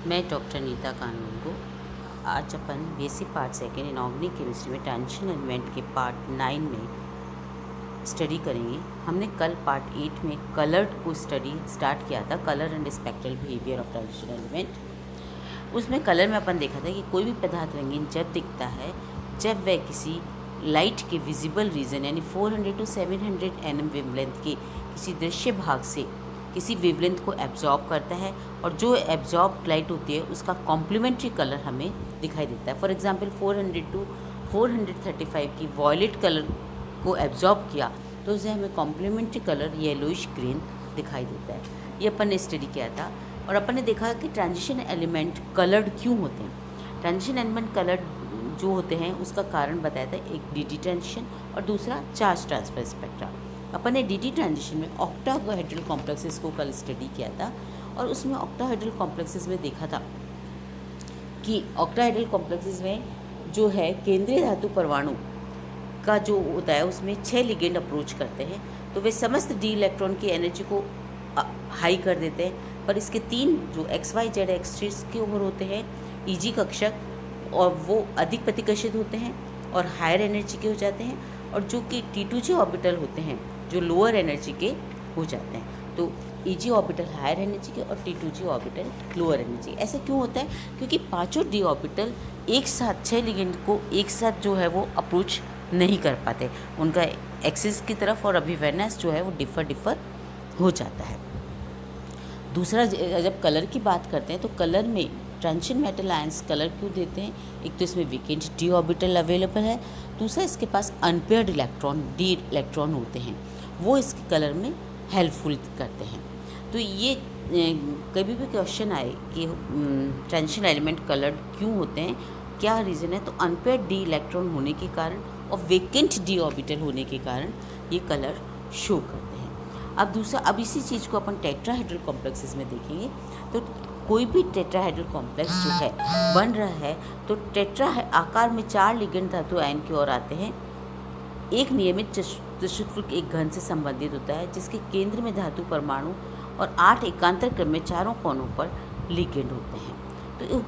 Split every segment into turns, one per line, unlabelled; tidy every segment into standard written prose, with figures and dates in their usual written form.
मैं डॉक्टर नीता कानूनगो। आज अपन basic part second inorganic chemistry में ट्रांजिशन एलिमेंट के पार्ट 9 में स्टडी करेंगे। हमने कल पार्ट 8 में कलर को स्टडी स्टार्ट किया था, colour and spectral behaviour of transition element. उसमें कलर में अपन देखा था कि कोई भी पदार्थ रंगीन जब दिखता है जब वह किसी लाइट के विजिबल रीजन यानी 400 to 700 nm वेवलेंथ के किसी दृश्य भाग से किसी वेवलेंथ को एब्जॉर्ब करता है और जो एब्जॉर्ब लाइट होती है उसका कॉम्प्लीमेंट्री कलर हमें दिखाई देता है। फॉर एग्जांपल 400 to 435 की वॉयलेट कलर को एब्जॉर्ब किया तो उसे हमें कॉम्प्लीमेंट्री कलर येलोइश ग्रीन दिखाई देता है। ये अपन ने स्टडी किया था और अपन ने देखा कि ट्रांजिशन एलिमेंट कलर्ड क्यों होते हैं। ट्रांजिशन एलिमेंट कलर्ड जो होते हैं उसका कारण बताया था, एक डी ट्रांजिशन और दूसरा चार्ज ट्रांसफर स्पेक्ट्रा। अपन ने डी ट्रांजिशन में ऑक्टाहेड्रल कॉम्प्लेक्सेस को कल स्टडी किया था और उसमें ऑक्टाहेड्रल कॉम्प्लेक्सेस में देखा था कि ऑक्टाहेड्रल कॉम्प्लेक्सेस में जो है केंद्रीय धातु परमाणु का जो होता है उसमें 6 लिगेंड अप्रोच करते हैं तो वे समस्त डी इलेक्ट्रॉन की एनर्जी को हाई कर देते हैं, पर इसके 3 जो XYZ एक्सिस के ओर होते हैं ईजी कक्षक और वो अधिक प्रतिकर्षित होते हैं और हायर एनर्जी के हो जाते हैं, और जो कि T2G ऑर्बिटल होते हैं जो लोअर एनर्जी के हो जाते हैं। तो EG ऑर्बिटल हायर एनर्जी के और T2G ऑर्बिटल लोअर एनर्जी। ऐसे क्यों होता है? क्योंकि पांचों डी ऑर्बिटल एक साथ 6 लिगेंड को एक साथ जो है वो अप्रोच नहीं कर पाते, उनका एक्सिस की तरफ और अभिविन्यास जो है वो डिफर हो जाता है। दूसरा, जब कलर की बात करते हैं तो कलर में ट्रांजिशन मेटल आयंस कलर क्यों देते हैं? एक तो इसमें वेकेंट डी ऑर्बिटल अवेलेबल है, दूसरा इसके पास अनपेयर्ड इलेक्ट्रॉन डी इलेक्ट्रॉन होते हैं, वो इसके कलर में हेल्पफुल करते हैं। तो ये कभी भी क्वेश्चन आए कि ट्रांजिशन एलिमेंट कलर्ड क्यों होते हैं, क्या रीज़न है, तो अनपेयर्ड डी इलेक्ट्रॉन होने के कारण और वेकेंट डी ऑर्बिटल होने के कारण ये कलर शो करते हैं। अब इसी चीज़ को अपन टेट्राहेड्रल कॉम्प्लेक्सेस में देखेंगे। तो कोई भी टेट्राहेड्रल कॉम्प्लेक्स जो है बन रहा है तो टेट्रा आकार में 4 लिगेंड धातु आयन की ओर आते हैं। एक नियमित चतुष्फलक एक घन से संबंधित होता है जिसके केंद्र में धातु परमाणु और 8 एकांतर क्रम में चारों कोनों पर लिगेंड होते हैं। तो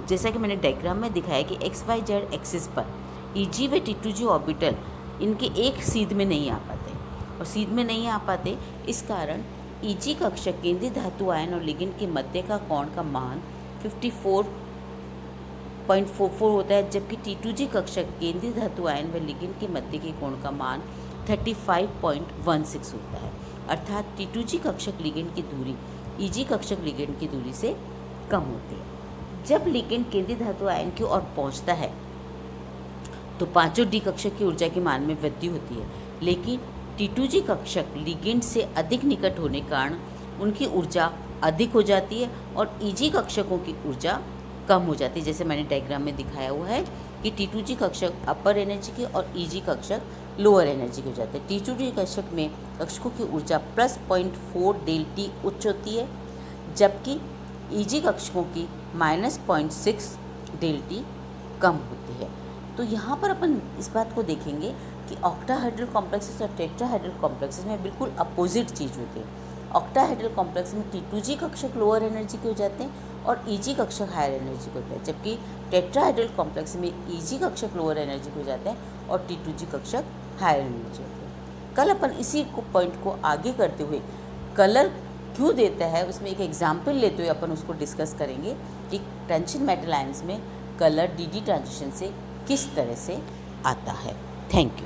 जैसा कि मैंने डायग्राम में दिखाया कि XYZ एक्सिस पर EG व T2G ऑर्बिटल इनके एक सीध में नहीं आ पाते, और सीध में नहीं आ पाते इस कारण EG कक्षक केंद्रीय धातु आयन और लिगेंड के मध्य का कोण का मान 54.44 होता है, जबकि T2G कक्षक केंद्रीय धातु आयन व लिगेंड के मध्य के कोण का मान 35.16 होता है। अर्थात T2G कक्षक लिगेंड की दूरी EG कक्षक लिगेंड की दूरी से कम होती है। जब लिगेंड केंद्रीय धातु आयन की ओर पहुंचता है तो पांचों डी कक्षक की ऊर्जा के मान में वृद्धि होती है, लेकिन T2G कक्षक लिगेंड से अधिक निकट होने के कारण उनकी ऊर्जा अधिक हो जाती है और EG कक्षकों की ऊर्जा कम हो जाती है। जैसे मैंने डायग्राम में दिखाया हुआ है कि T2G कक्षक अपर एनर्जी के और EG कक्षक लोअर एनर्जी के हो जाते हैं। T2G कक्षक में कक्षकों की ऊर्जा +0.4 ΔT उच्च होती है, जबकि EG कक्षकों की -0.6 ΔT कम होती है। तो यहाँ पर अपन इस बात को देखेंगे कि ऑक्टाहेड्रल कॉम्प्लेक्सेस और टेट्राहेड्रल कॉम्प्लेक्सेस में बिल्कुल अपोजिट चीज़ होती है। ऑक्टाहेड्रल कॉम्प्लेक्स में T2G कक्षक लोअर एनर्जी के हो जाते हैं और EG कक्षक हायर एनर्जी के होते हैं, जबकि टेट्राहेड्रल कॉम्प्लेक्स में EG कक्षक लोअर एनर्जी के हो जाते हैं और T2G कक्षक हायर एनर्जी होते हैं। कल अपन इसी पॉइंट को आगे करते हुए कलर क्यों देता है उसमें एक एग्जाम्पल लेते हुए अपन उसको डिस्कस करेंगे कि ट्रांजिशन मेटल आयंस में कलर डी ट्रांजिशन से किस तरह से आता है। Thank you.